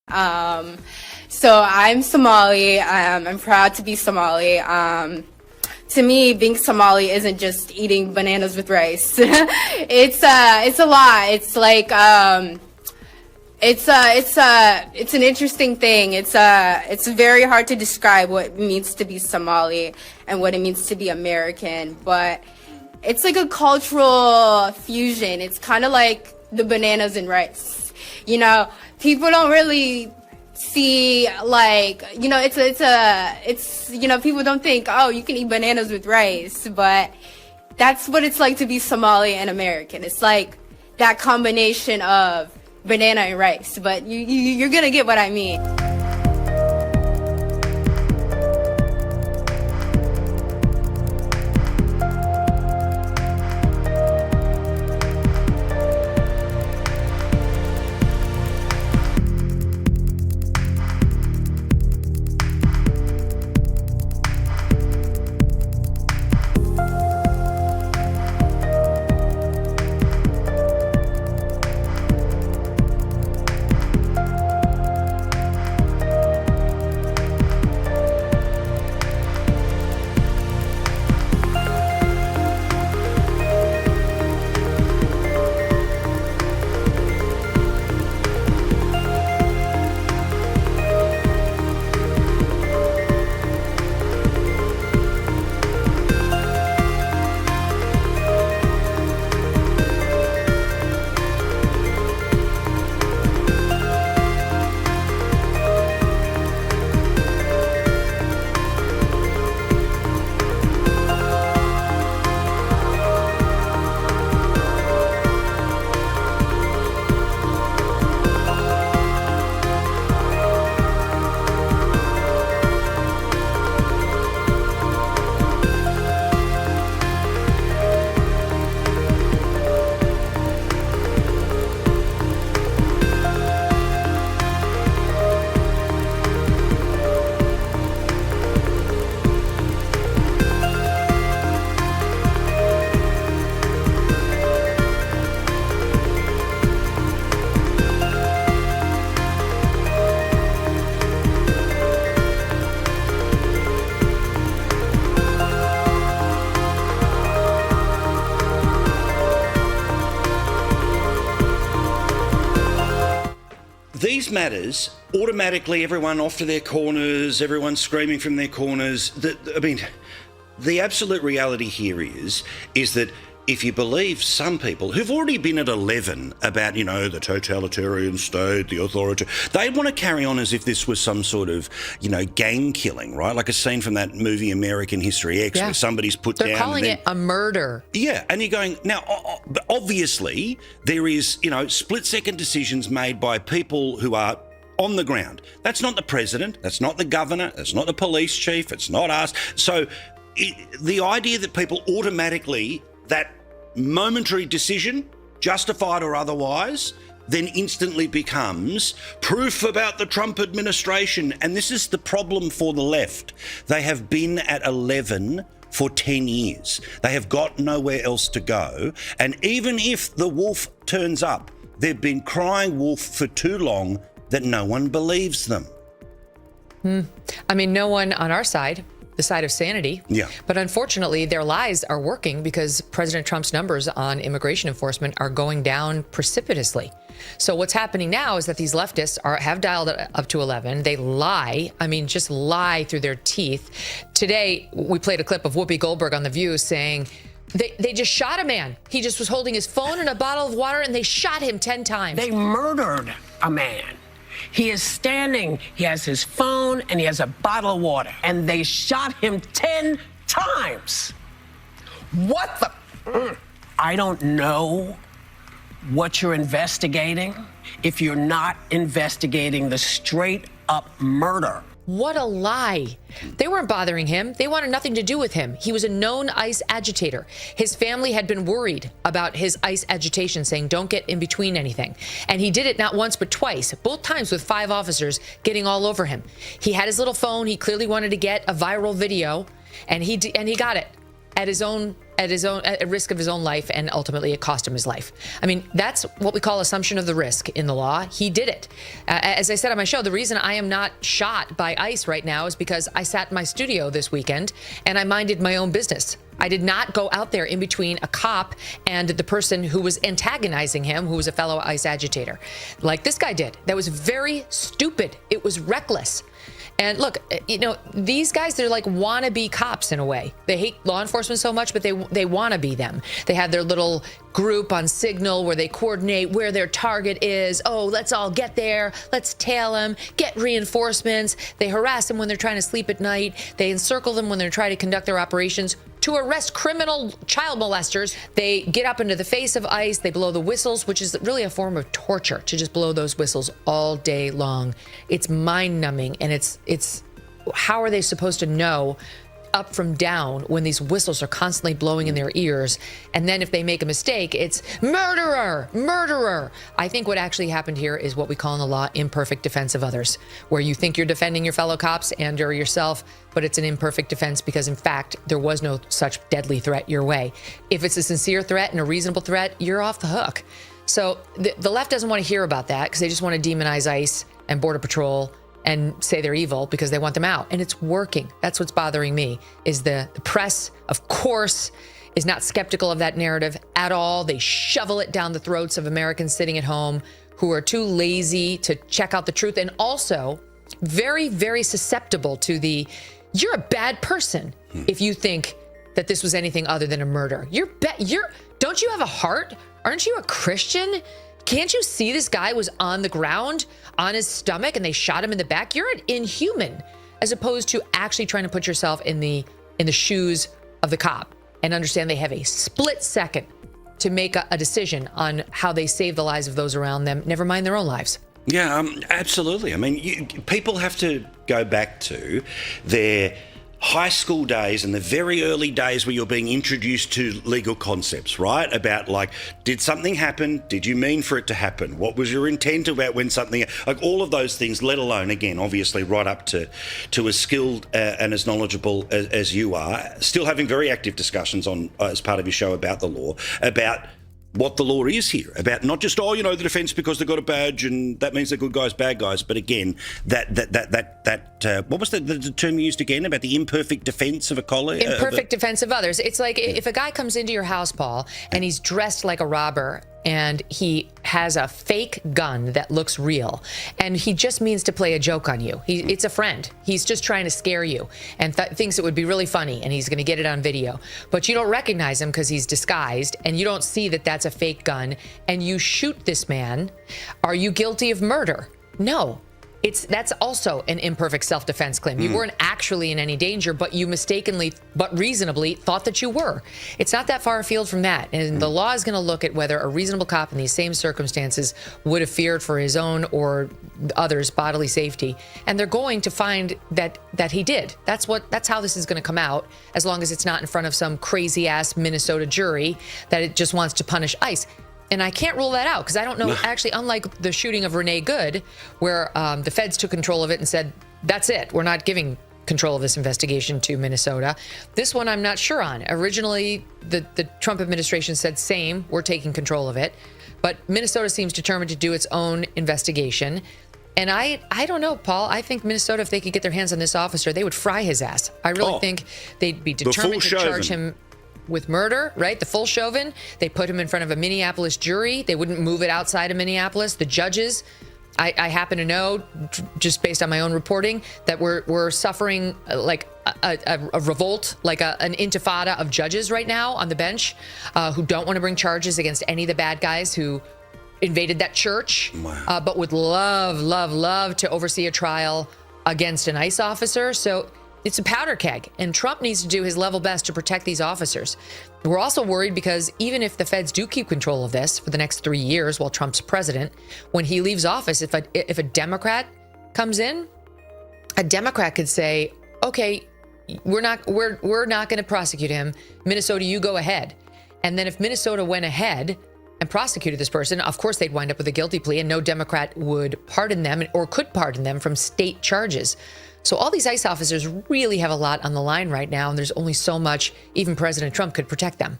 So I'm Somali. I'm proud to be Somali. To me, being Somali isn't just eating bananas with rice. It's a lot. It's like it's an interesting thing. It's very hard to describe what it means to be Somali and what it means to be American, but it's like a cultural fusion. It's kind of like the bananas and rice. You know, people don't really see, like, you know, it's you know, people don't think, oh, you can eat bananas with rice, but that's what it's like to be Somali and American. It's like that combination of banana and rice, but you're gonna get what I mean. These matters, automatically everyone off to their corners, everyone screaming from their corners. The absolute reality here is that if you believe some people who've already been at 11 about, you know, the totalitarian state, the authority, they want to carry on as if this was some sort of, you know, gang killing, right? Like a scene from that movie American History X where somebody's put down. They're calling it a murder. Yeah, and you're going, now, obviously, there is, you know, split-second decisions made by people who are on the ground. That's not the president, that's not the governor, that's not the police chief, it's not us. So the idea that people automatically, that momentary decision, justified or otherwise, then instantly becomes proof about the Trump administration. And this is the problem for the left. They have been at 11 for 10 years. They have got nowhere else to go. And even if the wolf turns up, they've been crying wolf for too long that no one believes them. I mean, no one on our side, the side of sanity. Yeah. But unfortunately, their lies are working because President Trump's numbers on immigration enforcement are going down precipitously. So what's happening now is that these leftists have dialed it up to 11. They lie. I mean, just lie through their teeth. Today, we played a clip of Whoopi Goldberg on The View saying they just shot a man. He just was holding his phone and a bottle of water, and they shot him 10 times. They murdered a man. He is standing, he has his phone, and he has a bottle of water. And they shot him 10 times. What the? I don't know what you're investigating if you're not investigating the straight-up murder. What a lie. They weren't bothering him. They wanted nothing to do with him. He was a known ICE agitator. His family had been worried about his ICE agitation, saying, don't get in between anything. And he did it not once, but twice, both times with 5 officers getting all over him. He had his little phone. He clearly wanted to get a viral video, and he got it at his own at risk of his own life, and ultimately it cost him his life. I mean, that's what we call assumption of the risk in the law. He did it. As I said on my show, the reason I am not shot by ICE right now is because I sat in my studio this weekend and I minded my own business. I did not go out there in between a cop and the person who was antagonizing him, who was a fellow ICE agitator, like this guy did. That was very stupid. It was reckless. And look, you know, these guys, they're like wannabe cops in a way. They hate law enforcement so much, but they want to be them. They have their little group on Signal where they coordinate where their target is. Oh, let's all get there. Let's tail them, get reinforcements. They harass them when they're trying to sleep at night. They encircle them when they're trying to conduct their operations. To arrest criminal child molesters, they get up into the face of ICE. They blow the whistles, which is really a form of torture to just blow those whistles all day long. It's mind numbing. And it's how are they supposed to know up from down when these whistles are constantly blowing in their ears? And then if they make a mistake, it's murderer, murderer. I think what actually happened here is what we call in the law imperfect defense of others, where you think you're defending your fellow cops and or yourself, but it's an imperfect defense because in fact, there was no such deadly threat your way. If it's a sincere threat and a reasonable threat, you're off the hook. So the left doesn't want to hear about that because they just want to demonize ICE and Border Patrol and say they're evil because they want them out. And it's working. That's what's bothering me, is the press, of course, is not skeptical of that narrative at all. They shovel it down the throats of Americans sitting at home who are too lazy to check out the truth, and also very, very susceptible to the, you're a bad person if you think that this was anything other than a murder. Don't you have a heart? Aren't you a Christian? Can't you see this guy was on the ground, on his stomach, and they shot him in the back? You're an inhuman, as opposed to actually trying to put yourself in the shoes of the cop and understand they have a split second to make a decision on how they save the lives of those around them, never mind their own lives. Yeah, absolutely. I mean, people have to go back to their high school days and the very early days where you're being introduced to legal concepts, right? About like, did something happen? Did you mean for it to happen? What was your intent about when something, like all of those things, let alone, again, obviously right up to as skilled and as knowledgeable as you are, still having very active discussions on as part of your show about the law, about what the law is here, about not just, the defence because they've got a badge and that means they're good guys, bad guys, but again, that what was the term you used again about the imperfect defence of a colleague? Imperfect defence of others. It's like if a guy comes into your house, Paul, and he's dressed like a robber and he has a fake gun that looks real and he just means to play a joke on you. It's a friend. He's just trying to scare you and thinks it would be really funny and he's going to get it on video. But you don't recognize him because he's disguised and you don't see that that's a fake gun and you shoot this man. Are you guilty of murder? No. That's also an imperfect self-defense claim. You weren't actually in any danger, but you mistakenly, but reasonably thought that you were. It's not that far afield from that. And the law is going to look at whether a reasonable cop in these same circumstances would have feared for his own or others' bodily safety. And they're going to find that he did. That's how this is going to come out, as long as it's not in front of some crazy ass Minnesota jury that it just wants to punish ICE. And I can't rule that out because I don't know, actually, unlike the shooting of Renee Good, where the feds took control of it and said, that's it, we're not giving control of this investigation to Minnesota. This one I'm not sure on. Originally, the Trump administration said, same, we're taking control of it. But Minnesota seems determined to do its own investigation. And I don't know, Paul. I think Minnesota, if they could get their hands on this officer, they would fry his ass. I really think they'd be determined to charge him with murder, right? The full Chauvin. They put him in front of a Minneapolis jury. They wouldn't move it outside of Minneapolis. The judges, I happen to know, just based on my own reporting, that we're suffering like a revolt, like an intifada of judges right now on the bench who don't want to bring charges against any of the bad guys who invaded that church, but would love to oversee a trial against an ICE officer. So it's a powder keg, and Trump needs to do his level best to protect these officers. We're also worried because even if the feds do keep control of this for the next 3 years while Trump's president, when he leaves office, if a Democrat comes in, a Democrat could say, okay, we're not going to prosecute him. Minnesota, you go ahead. And then if Minnesota went ahead and prosecuted this person, of course they'd wind up with a guilty plea, and no Democrat would pardon them or could pardon them from state charges. So all these ICE officers really have a lot on the line right now, and there's only so much even President Trump could protect them.